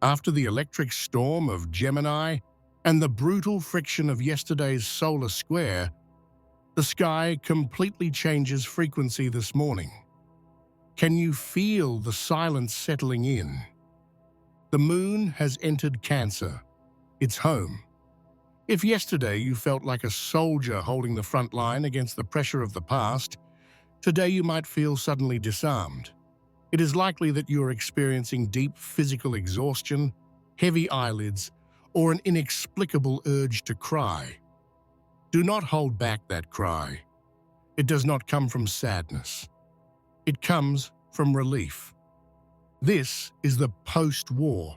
After the electric storm of Gemini and the brutal friction of yesterday's solar square, the sky completely changes frequency this morning. Can you feel the silence settling in? The moon has entered Cancer, its home. If yesterday you felt like a soldier holding the front line against the pressure of the past, today you might feel suddenly disarmed. It is likely that you are experiencing deep physical exhaustion, heavy eyelids, or an inexplicable urge to cry. Do not hold back that cry. It does not come from sadness. It comes from relief. This is the post-war.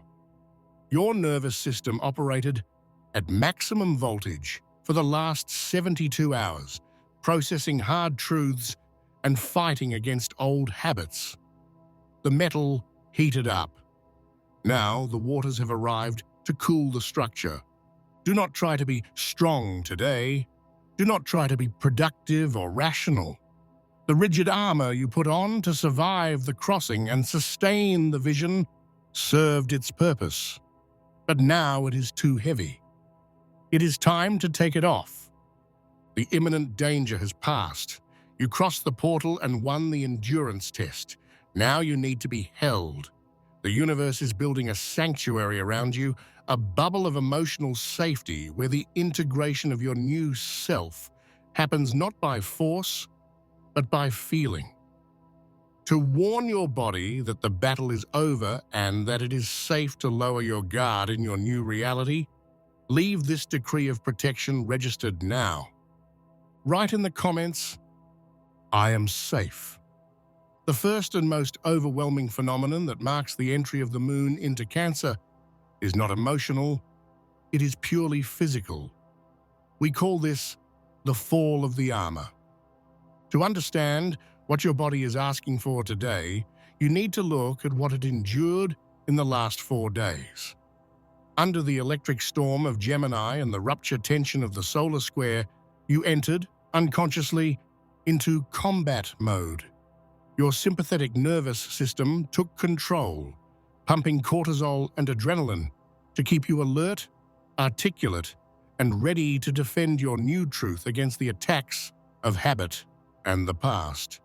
Your nervous system operated at maximum voltage for the last 72 hours, processing hard truths and fighting against old habits. The metal heated up. Now the waters have arrived to cool the structure. Do not try to be strong today. Do not try to be productive or rational. The rigid armor you put on to survive the crossing and sustain the vision served its purpose. But now it is too heavy. It is time to take it off. The imminent danger has passed. You crossed the portal and won the endurance test. Now you need to be held. The universe is building a sanctuary around you, a bubble of emotional safety where the integration of your new self happens not by force, but by feeling. To warn your body that the battle is over and that it is safe to lower your guard in your new reality, leave this decree of protection registered now. Write in the comments, "I am safe." The first and most overwhelming phenomenon that marks the entry of the moon into Cancer is not emotional, it is purely physical. We call this the fall of the armor. To understand what your body is asking for today, you need to look at what it endured in the last 4 days. Under the electric storm of Gemini and the rupture tension of the solar square, you entered, unconsciously, into combat mode. Your sympathetic nervous system took control, pumping cortisol and adrenaline to keep you alert, articulate, and ready to defend your new truth against the attacks of habit and the past.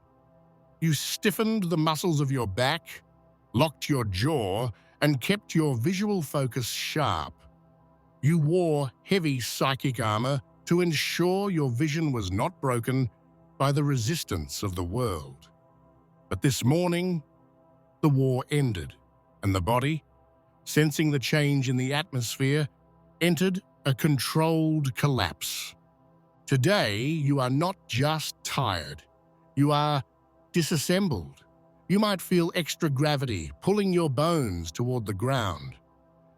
You stiffened the muscles of your back, locked your jaw, and kept your visual focus sharp. You wore heavy psychic armor to ensure your vision was not broken by the resistance of the world. But this morning, the war ended, and the body, sensing the change in the atmosphere, entered a controlled collapse. Today, you are not just tired, you are disassembled. You might feel extra gravity pulling your bones toward the ground.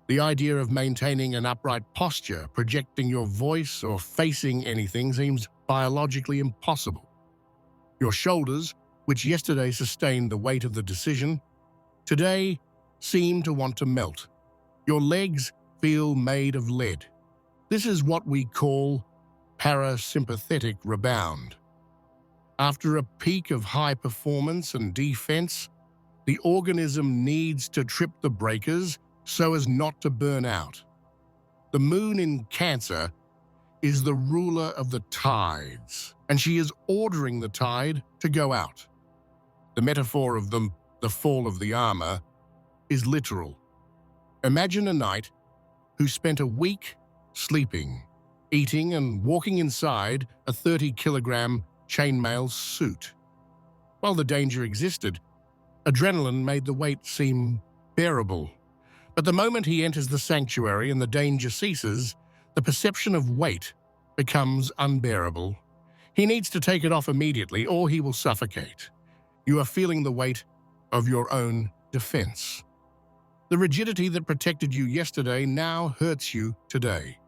The idea of maintaining an upright posture, projecting your voice, or facing anything seems biologically impossible. Your shoulders, which yesterday sustained the weight of the decision, today seem to want to melt. Your legs feel made of lead. This is what we call parasympathetic rebound. After a peak of high performance and defense, the organism needs to trip the breakers so as not to burn out. The moon in Cancer is the ruler of the tides, and she is ordering the tide to go out. The metaphor of the fall of the armor is literal. Imagine a knight who spent a week sleeping, eating, and walking inside a 30-kilogram chainmail suit. While the danger existed, adrenaline made the weight seem bearable. But the moment he enters the sanctuary and the danger ceases, the perception of weight becomes unbearable. He needs to take it off immediately or he will suffocate. You are feeling the weight of your own defense. The rigidity that protected you yesterday now hurts you today.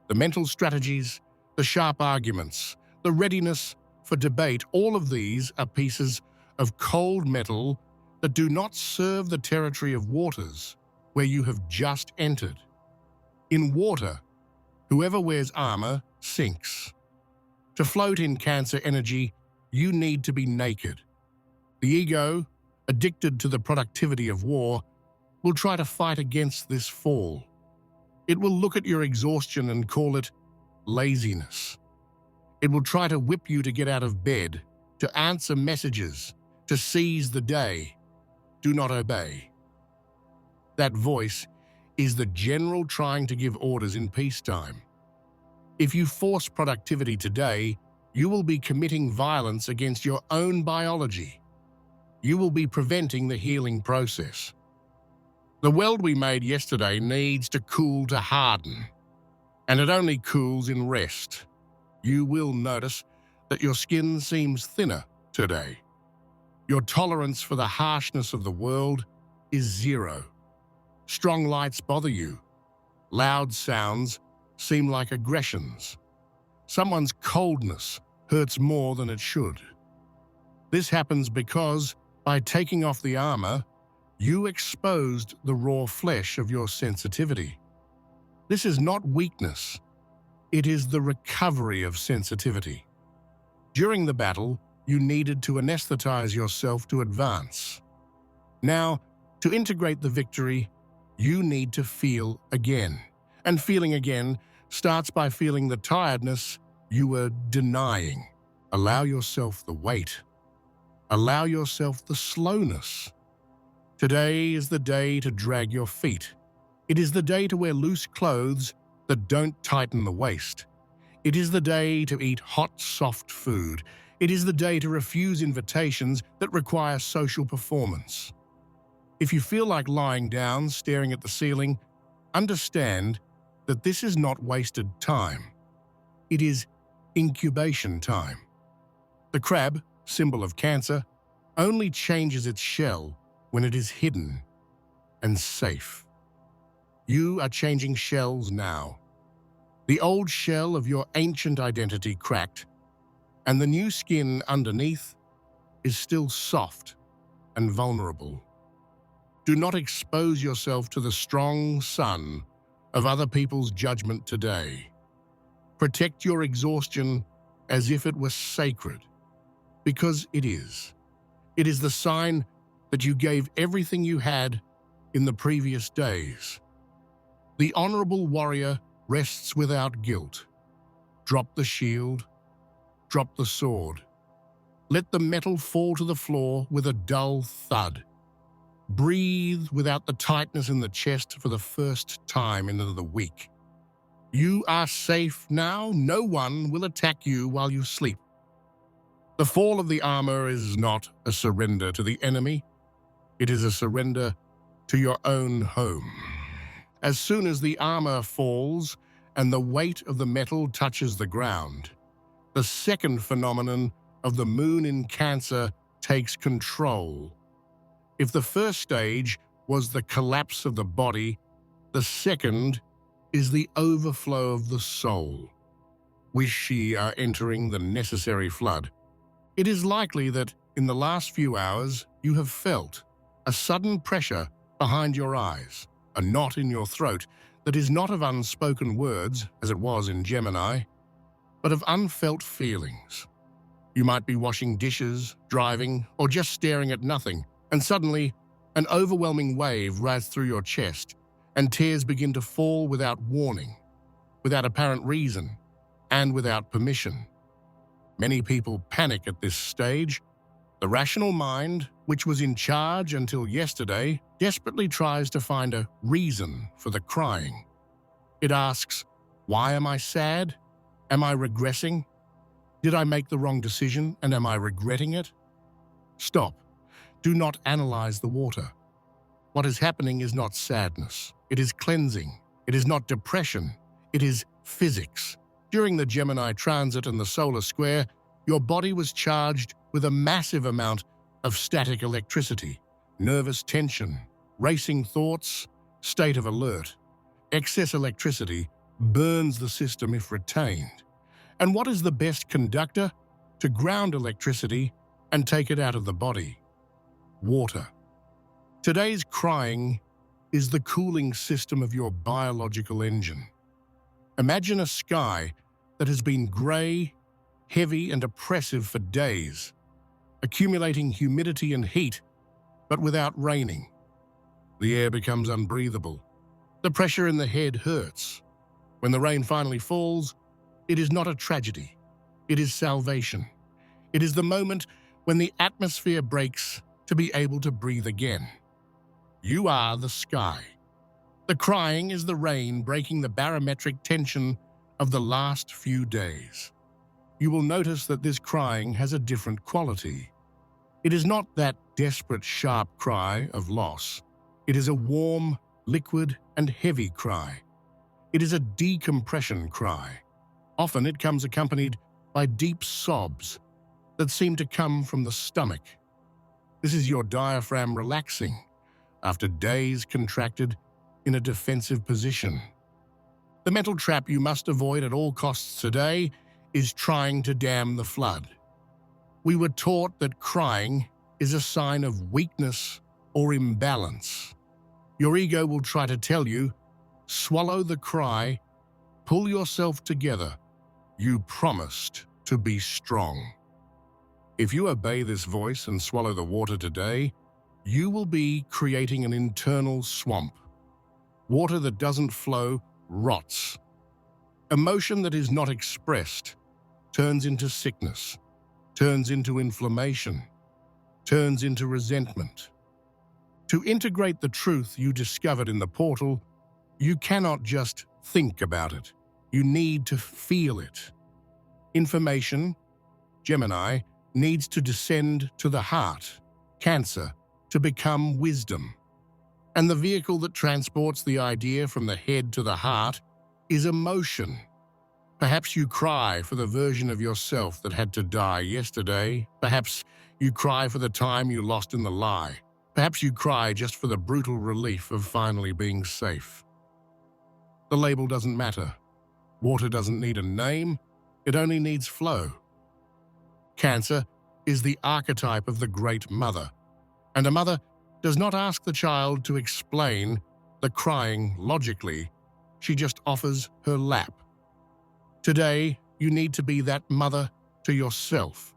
The mental strategies, the sharp arguments, the readiness for debate, all of these are pieces of cold metal that do not serve the territory of waters where you have just entered. In water, whoever wears armor sinks. To float in Cancer energy, you need to be naked. The ego, addicted to the productivity of war, will try to fight against this fall. It will look at your exhaustion and call it laziness. It will try to whip you to get out of bed, to answer messages, to seize the day. Do not obey. That voice is the general trying to give orders in peacetime. If you force productivity today, you will be committing violence against your own biology. You will be preventing the healing process. The weld we made yesterday needs to cool to harden, and it only cools in rest. You will notice that your skin seems thinner today. Your tolerance for the harshness of the world is zero. Strong lights bother you. Loud sounds seem like aggressions. Someone's coldness hurts more than it should. This happens because, by taking off the armor, you exposed the raw flesh of your sensitivity. This is not weakness. It is the recovery of sensitivity. During the battle, you needed to anesthetize yourself to advance. Now, to integrate the victory, you need to feel again. And feeling again starts by feeling the tiredness you were denying. Allow yourself the weight. Allow yourself the slowness. Today is the day to drag your feet. It is the day to wear loose clothes that don't tighten the waist. It is the day to eat hot, soft food. It is the day to refuse invitations that require social performance. If you feel like lying down, staring at the ceiling, understand that this is not wasted time. It is incubation time. The crab, symbol of cancer, only changes its shell when it is hidden and safe. You are changing shells now. The old shell of your ancient identity cracked, and the new skin underneath is still soft and vulnerable. Do not expose yourself to the strong sun of other people's judgment today. Protect your exhaustion as if it were sacred, because it is. It is the sign that you gave everything you had in the previous days. The honorable warrior rests without guilt. Drop the shield, drop the sword. Let the metal fall to the floor with a dull thud. Breathe without the tightness in the chest for the first time in the week. You are safe now. No one will attack you while you sleep. The fall of the armor is not a surrender to the enemy. It is a surrender to your own home. As soon as the armor falls and the weight of the metal touches the ground, the second phenomenon of the moon in Cancer takes control. If the first stage was the collapse of the body, the second is the overflow of the soul. We are entering the necessary flood. It is likely that in the last few hours you have felt a sudden pressure behind your eyes, a knot in your throat that is not of unspoken words, as it was in Gemini, but of unfelt feelings. You might be washing dishes, driving, or just staring at nothing, and suddenly an overwhelming wave rides through your chest, and tears begin to fall without warning, without apparent reason, and without permission. Many people panic at this stage. The rational mind, which was in charge until yesterday, desperately tries to find a reason for the crying. It asks, why am I sad? Am I regressing? Did I make the wrong decision and am I regretting it? Stop. Do not analyze the water. What is happening is not sadness. It is cleansing. It is not depression. It is physics. During the Gemini transit and the solar square, your body was charged with a massive amount of static electricity, nervous tension, racing thoughts, state of alert. Excess electricity burns the system if retained. And what is the best conductor? To ground electricity and take it out of the body. Water. Today's crying is the cooling system of your biological engine. Imagine a sky that has been grey, heavy and oppressive for days, accumulating humidity and heat, but without raining. The air becomes unbreathable. The pressure in the head hurts. When the rain finally falls, it is not a tragedy. It is salvation. It is the moment when the atmosphere breaks to be able to breathe again. You are the sky. The crying is the rain breaking the barometric tension of the last few days. You will notice that this crying has a different quality. It is not that desperate, sharp cry of loss. It is a warm, liquid, and heavy cry. It is a decompression cry. Often it comes accompanied by deep sobs that seem to come from the stomach. This is your diaphragm relaxing after days contracted in a defensive position. The mental trap you must avoid at all costs today is trying to dam the flood. We were taught that crying is a sign of weakness or imbalance. Your ego will try to tell you, swallow the cry, pull yourself together. You promised to be strong. If you obey this voice and swallow the water today, you will be creating an internal swamp. Water that doesn't flow rots. Emotion that is not expressed turns into sickness, turns into inflammation, turns into resentment. To integrate the truth you discovered in the portal, you cannot just think about it. You need to feel it. Information, Gemini, needs to descend to the heart, Cancer, to become wisdom. And the vehicle that transports the idea from the head to the heart is emotion. Perhaps you cry for the version of yourself that had to die yesterday. Perhaps you cry for the time you lost in the lie. Perhaps you cry just for the brutal relief of finally being safe. The label doesn't matter. Water doesn't need a name. It only needs flow. Cancer is the archetype of the great mother, and a mother does not ask the child to explain the crying logically. She just offers her lap. Today, you need to be that mother to yourself.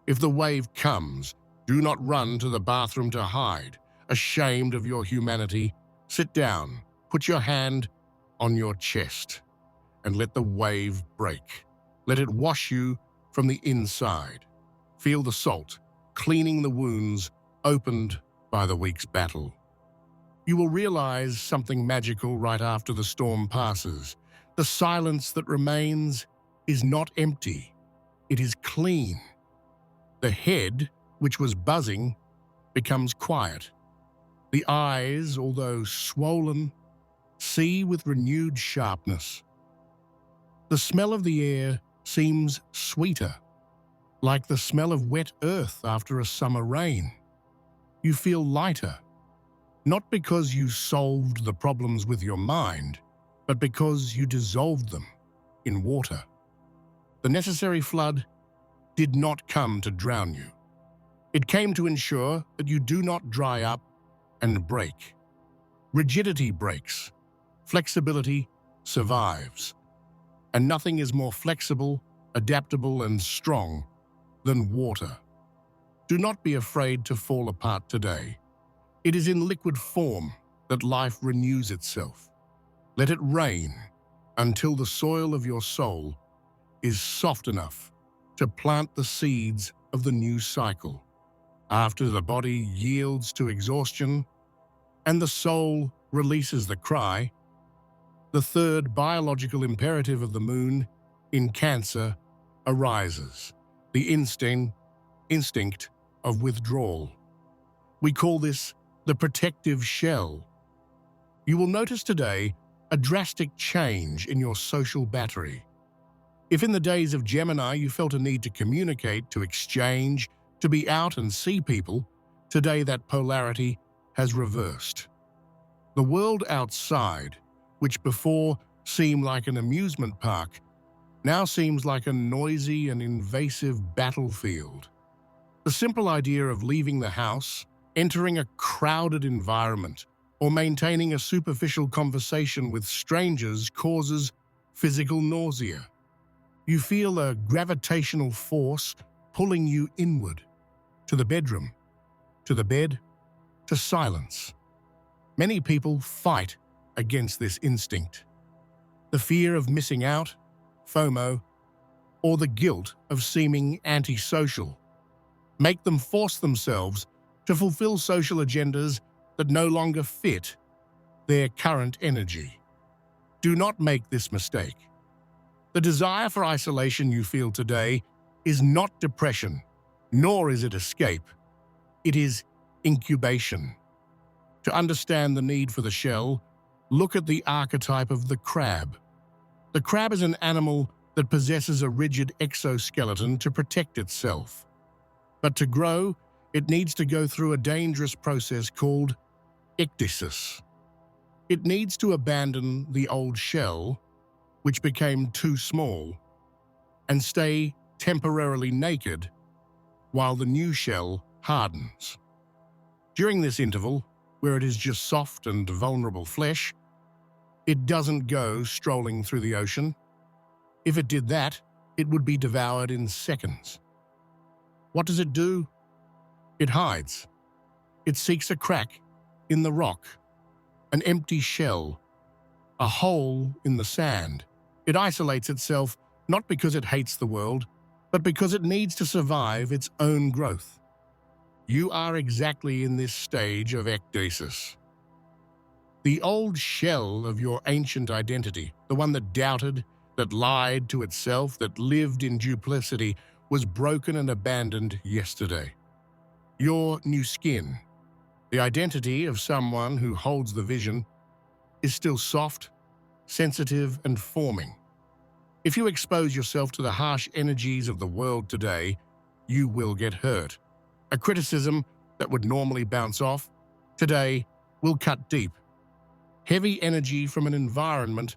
If the wave comes, do not run to the bathroom to hide. Ashamed of your humanity, sit down, put your hand on your chest, and let the wave break. Let it wash you from the inside. Feel the salt, cleaning the wounds opened by the week's battle. You will realize something magical right after the storm passes. The silence that remains is not empty. It is clean. The head, which was buzzing, becomes quiet. The eyes, although swollen, see with renewed sharpness. The smell of the air seems sweeter, like the smell of wet earth after a summer rain. You feel lighter, not because you solved the problems with your mind, but because you dissolved them in water. The necessary flood did not come to drown you. It came to ensure that you do not dry up and break. Rigidity breaks. Flexibility survives. And nothing is more flexible, adaptable, and strong than water. Do not be afraid to fall apart today. It is in liquid form that life renews itself. Let it rain until the soil of your soul is soft enough to plant the seeds of the new cycle. After the body yields to exhaustion and the soul releases the cry, the third biological imperative of the moon in Cancer arises, the instinct of withdrawal. We call this the protective shell. You will notice today a drastic change in your social battery. If in the days of Gemini you felt a need to communicate, to exchange, to be out and see people, today that polarity has reversed. The world outside, which before seemed like an amusement park, now seems like a noisy and invasive battlefield. The simple idea of leaving the house, entering a crowded environment, or maintaining a superficial conversation with strangers causes physical nausea. You feel a gravitational force pulling you inward, to the bedroom, to the bed, to silence. Many people fight against this instinct. The fear of missing out, FOMO, or the guilt of seeming antisocial make them force themselves to fulfill social agendas that no longer fit their current energy. Do not make this mistake. The desire for isolation you feel today is not depression, nor is it escape. It is incubation. To understand the need for the shell, look at the archetype of the crab. The crab is an animal that possesses a rigid exoskeleton to protect itself. But to grow, it needs to go through a dangerous process called ecdysis. It needs to abandon the old shell, which became too small, and stay temporarily naked while the new shell hardens. During this interval, where it is just soft and vulnerable flesh, it doesn't go strolling through the ocean. If it did that, it would be devoured in seconds. What does it do? It hides. It seeks a crack in the rock, an empty shell, a hole in the sand. It isolates itself not because it hates the world, but because it needs to survive its own growth. You are exactly in this stage of ecdysis. The old shell of your ancient identity, the one that doubted, that lied to itself, that lived in duplicity, was broken and abandoned yesterday. Your new skin, the identity of someone who holds the vision, is still soft, sensitive, and forming. If you expose yourself to the harsh energies of the world today, you will get hurt. A criticism that would normally bounce off, today will cut deep. Heavy energy from an environment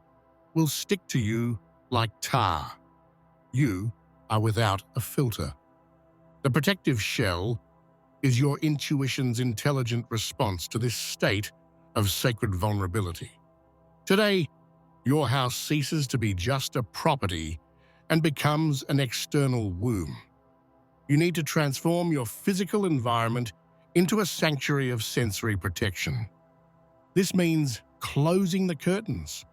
will stick to you like tar. You are without a filter. The protective shell is your intuition's intelligent response to this state of sacred vulnerability. Today, your house ceases to be just a property and becomes an external womb. You need to transform your physical environment into a sanctuary of sensory protection. This means closing the curtains.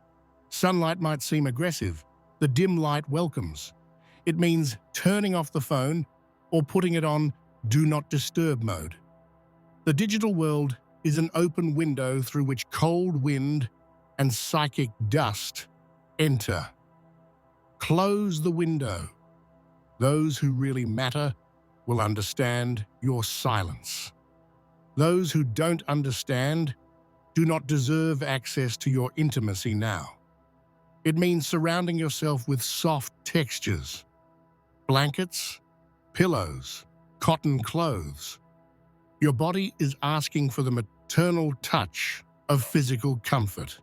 Sunlight might seem aggressive. The dim light welcomes. It means turning off the phone or putting it on Do Not Disturb mode. The digital world is an open window through which cold wind and psychic dust enter. Close the window. Those who really matter will understand your silence. Those who don't understand do not deserve access to your intimacy now. It means surrounding yourself with soft textures, blankets, pillows, cotton clothes. Your body is asking for the maternal touch of physical comfort.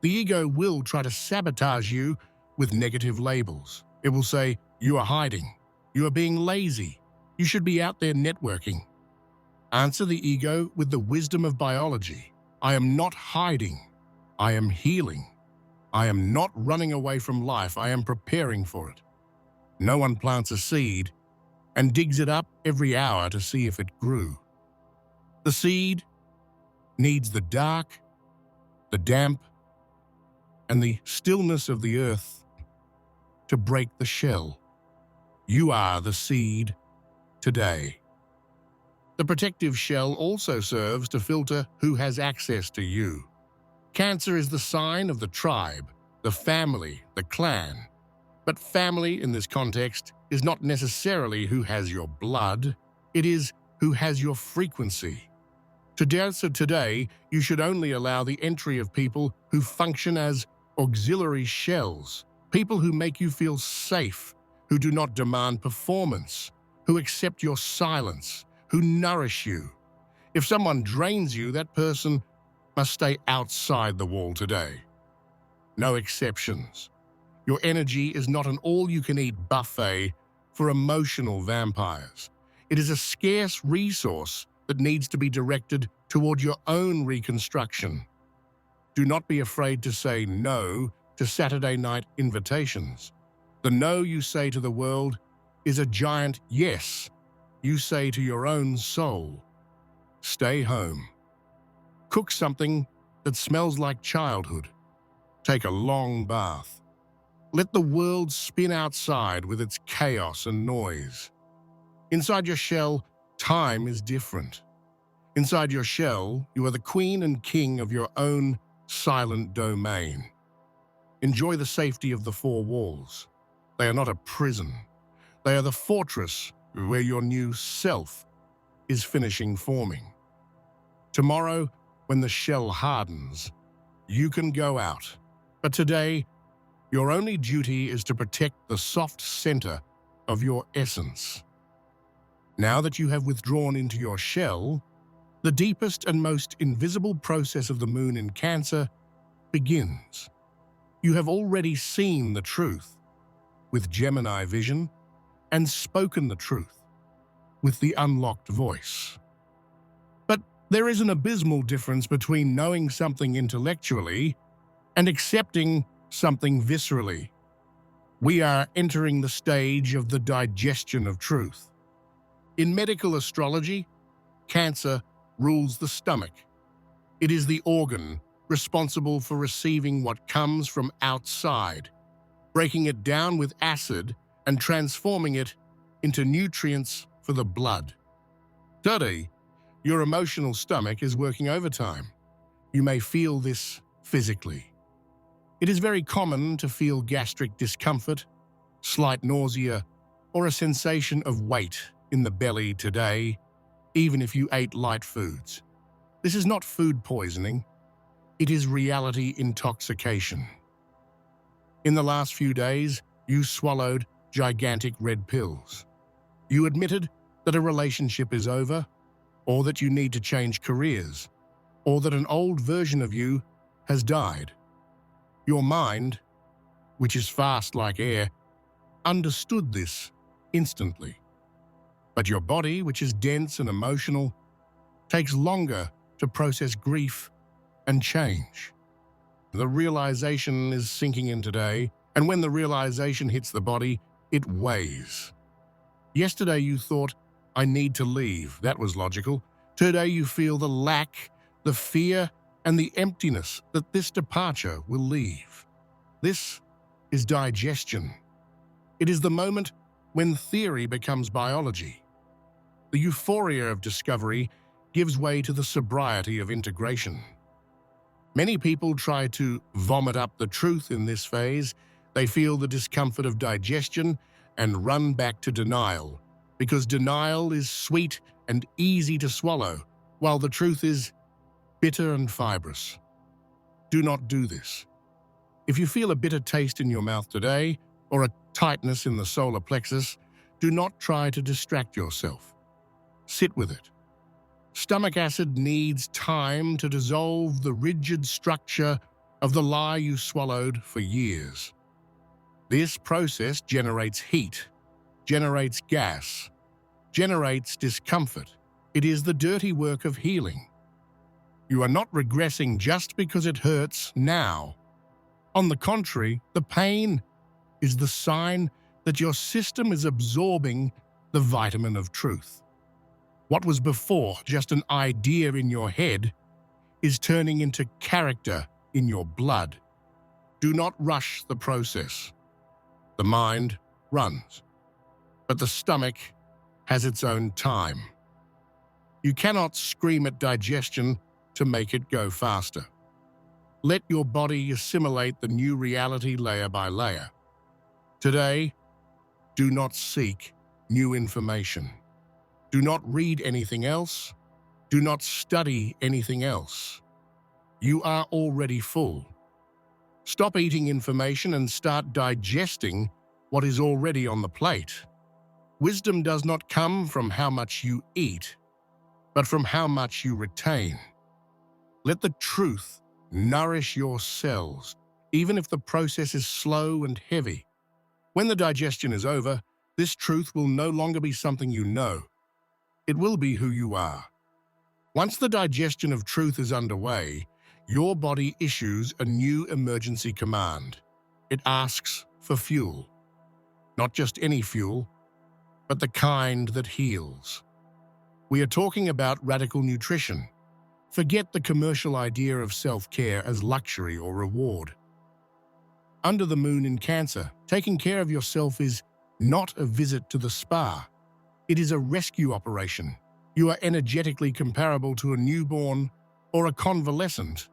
The ego will try to sabotage you with negative labels. It will say, you are hiding, you are being lazy, you should be out there networking. Answer the ego with the wisdom of biology. I am not hiding, I am healing. I am not running away from life, I am preparing for it. No one plants a seed and digs it up every hour to see if it grew. The seed needs the dark, the damp, and the stillness of the earth to break the shell. You are the seed today. The protective shell also serves to filter who has access to you. Cancer is the sign of the tribe, the family, the clan. But family in this context is not necessarily who has your blood, it is who has your frequency. Today, you should only allow the entry of people who function as auxiliary shells, people who make you feel safe, who do not demand performance, who accept your silence, who nourish you. If someone drains you, that person must stay outside the wall today. No exceptions. Your energy is not an all-you-can-eat buffet for emotional vampires. It is a scarce resource that needs to be directed toward your own reconstruction. Do not be afraid to say no to Saturday night invitations. The no you say to the world is a giant yes you say to your own soul. Stay home. Cook something that smells like childhood. Take a long bath. Let the world spin outside with its chaos and noise. Inside your shell, time is different. Inside your shell, you are the queen and king of your own silent domain. Enjoy the safety of the four walls. They are not a prison. They are the fortress where your new self is finishing forming. Tomorrow, when the shell hardens, you can go out. But today, your only duty is to protect the soft center of your essence. Now that you have withdrawn into your shell, the deepest and most invisible process of the moon in Cancer begins. You have already seen the truth with Gemini vision and spoken the truth with the unlocked voice. But there is an abysmal difference between knowing something intellectually and accepting something viscerally. We are entering the stage of the digestion of truth. In medical astrology, Cancer rules the stomach. It is the organ responsible for receiving what comes from outside, breaking it down with acid and transforming it into nutrients for the blood. Today, your emotional stomach is working overtime. You may feel this physically. It is very common to feel gastric discomfort, slight nausea, or a sensation of weight in the belly today, even if you ate light foods. This is not food poisoning. It is reality intoxication. In the last few days, you swallowed gigantic red pills. You admitted that a relationship is over, or that you need to change careers, or that an old version of you has died. Your mind, which is fast like air, understood this instantly. But your body, which is dense and emotional, takes longer to process grief and change. The realization is sinking in today, and when the realization hits the body, it weighs. Yesterday you thought, I need to leave. That was logical. Today you feel the lack, the fear, and the emptiness that this departure will leave. This is digestion. It is the moment when theory becomes biology. The euphoria of discovery gives way to the sobriety of integration. Many people try to vomit up the truth in this phase. They feel the discomfort of digestion and run back to denial, because denial is sweet and easy to swallow, while the truth is bitter and fibrous. Do not do this. If you feel a bitter taste in your mouth today, or a tightness in the solar plexus, do not try to distract yourself. Sit with it. Stomach acid needs time to dissolve the rigid structure of the lie you swallowed for years. This process generates heat, generates gas, generates discomfort. It is the dirty work of healing. You are not regressing just because it hurts now. On the contrary, the pain is the sign that your system is absorbing the vitamin of truth. What was before just an idea in your head is turning into character in your blood. Do not rush the process. The mind runs, but the stomach has its own time. You cannot scream at digestion to make it go faster. Let your body assimilate the new reality layer by layer. Today, do not seek new information. Do not read anything else. Do not study anything else. You are already full. Stop eating information and start digesting what is already on the plate. Wisdom does not come from how much you eat, but from how much you retain. Let the truth nourish your cells, even if the process is slow and heavy. When the digestion is over, this truth will no longer be something you know. It will be who you are. Once the digestion of truth is underway, your body issues a new emergency command. It asks for fuel. Not just any fuel, but the kind that heals. We are talking about radical nutrition, Forget the commercial idea of self-care as luxury or reward. Under the moon in Cancer, taking care of yourself is not a visit to the spa. It is a rescue operation. You are energetically comparable to a newborn or a convalescent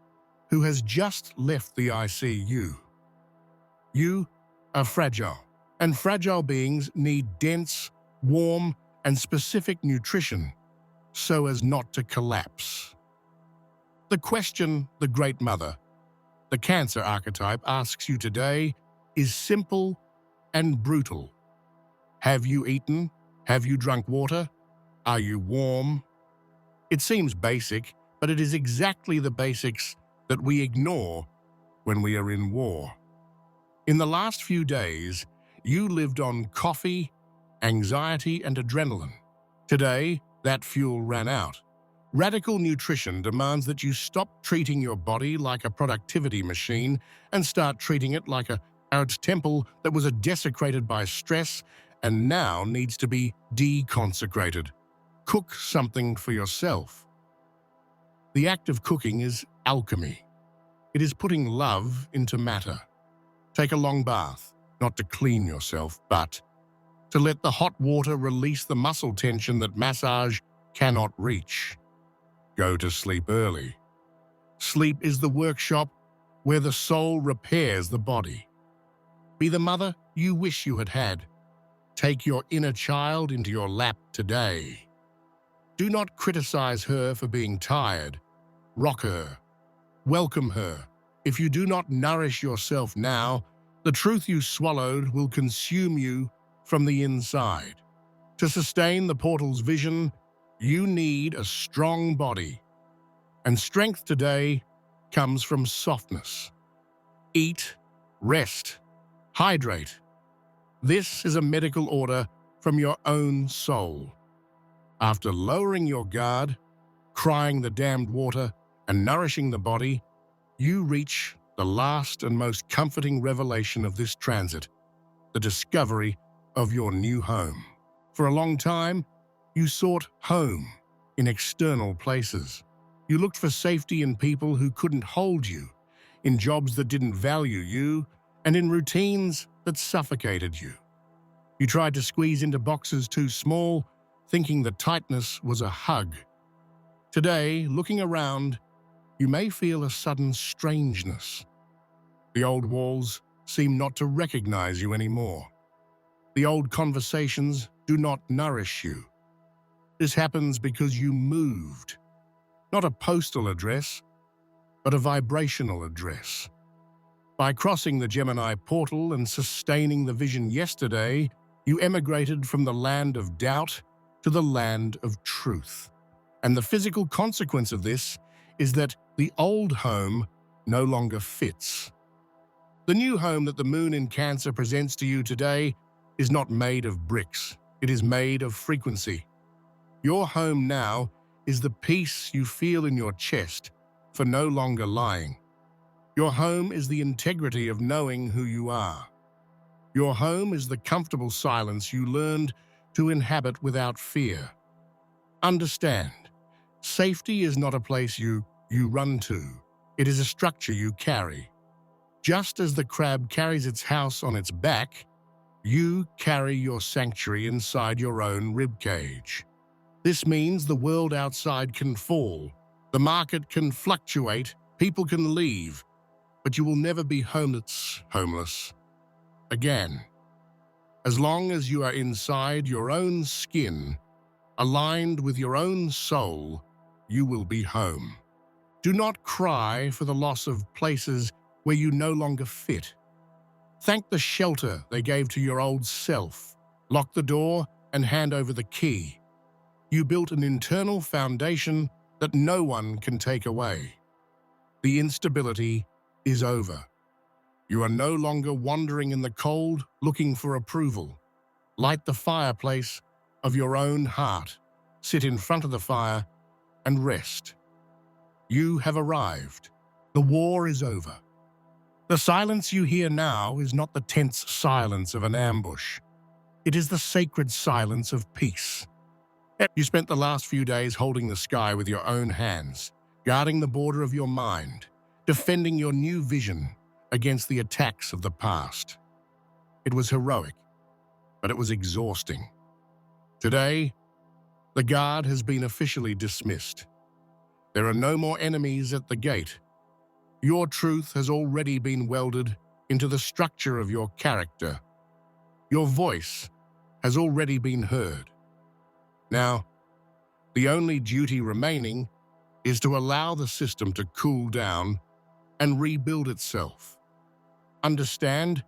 who has just left the ICU. You are fragile, and fragile beings need dense, warm, and specific nutrition so as not to collapse. The question the Great Mother, the Cancer archetype, asks you today is simple and brutal. Have you eaten? Have you drunk water? Are you warm? It seems basic, but it is exactly the basics that we ignore when we are in war. In the last few days, you lived on coffee, anxiety, and adrenaline. Today, that fuel ran out. Radical nutrition demands that you stop treating your body like a productivity machine and start treating it like a art temple that was desecrated by stress and now needs to be deconsecrated. Cook something for yourself. The act of cooking is alchemy. It is putting love into matter. Take a long bath, not to clean yourself, but to let the hot water release the muscle tension that massage cannot reach. Go to sleep early. Sleep is the workshop where the soul repairs the body. Be the mother you wish you had had. Take your inner child into your lap today. Do not criticize her for being tired. Rock her. Welcome her. If you do not nourish yourself now, the truth you swallowed will consume you from the inside. To sustain the portal's vision, you need a strong body. And strength today comes from softness. Eat, rest, hydrate. This is a medical order from your own soul. After lowering your guard, crying the damned water, and nourishing the body, you reach the last and most comforting revelation of this transit, the discovery of your new home. For a long time, you sought home in external places. You looked for safety in people who couldn't hold you, in jobs that didn't value you, and in routines that suffocated you. You tried to squeeze into boxes too small, thinking the tightness was a hug. Today, looking around, you may feel a sudden strangeness. The old walls seem not to recognize you anymore. The old conversations do not nourish you. This happens because you moved. Not a postal address, but a vibrational address. By crossing the Gemini portal and sustaining the vision yesterday, you emigrated from the land of doubt to the land of truth. And the physical consequence of this is that the old home no longer fits. The new home that the moon in Cancer presents to you today is not made of bricks. It is made of frequency. Your home now is the peace you feel in your chest for no longer lying. Your home is the integrity of knowing who you are. Your home is the comfortable silence you learned to inhabit without fear. Understand, safety is not a place you run to. It is a structure you carry. Just as the crab carries its house on its back, you carry your sanctuary inside your own ribcage. This means the world outside can fall, the market can fluctuate, people can leave, but you will never be homeless again. As long as you are inside your own skin, aligned with your own soul, you will be home. Do not cry for the loss of places where you no longer fit. Thank the shelter they gave to your old self. Lock the door and hand over the key. You built an internal foundation that no one can take away. The instability is over. You are no longer wandering in the cold looking for approval. Light the fireplace of your own heart. Sit in front of the fire and rest. You have arrived. The war is over. The silence you hear now is not the tense silence of an ambush. It is the sacred silence of peace. You spent the last few days holding the sky with your own hands. guarding the border of your mind, defending your new vision against the attacks of the past. It was heroic, but it was exhausting. Today, the guard has been officially dismissed. There are no more enemies at the gate. Your truth has already been welded into the structure of your character. Your voice has already been heard. Now, the only duty remaining is to allow the system to cool down and rebuild itself. Understand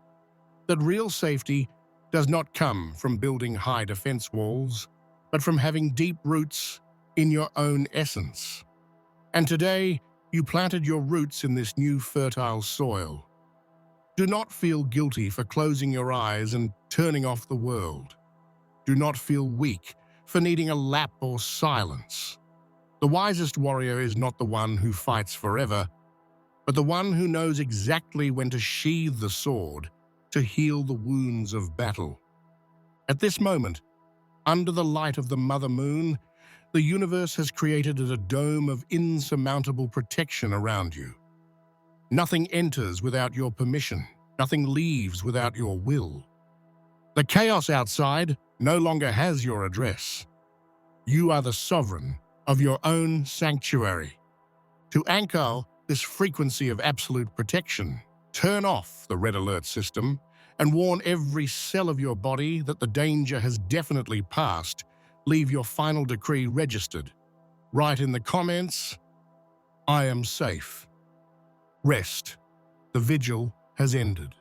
that real safety does not come from building high defense walls, but from having deep roots in your own essence. And today, you planted your roots in this new fertile soil. Do not feel guilty for closing your eyes and turning off the world. Do not feel weak for needing a lap or silence. The wisest warrior is not the one who fights forever, but the one who knows exactly when to sheathe the sword to heal the wounds of battle. At this moment, under the light of the Mother Moon, the universe has created a dome of insurmountable protection around you. Nothing enters without your permission. Nothing leaves without your will. The chaos outside no longer has your address. You are the sovereign of your own sanctuary. To anchor this frequency of absolute protection, turn off the red alert system and warn every cell of your body that the danger has definitely passed. Leave your final decree registered. Write in the comments, "I am safe." Rest. The vigil has ended.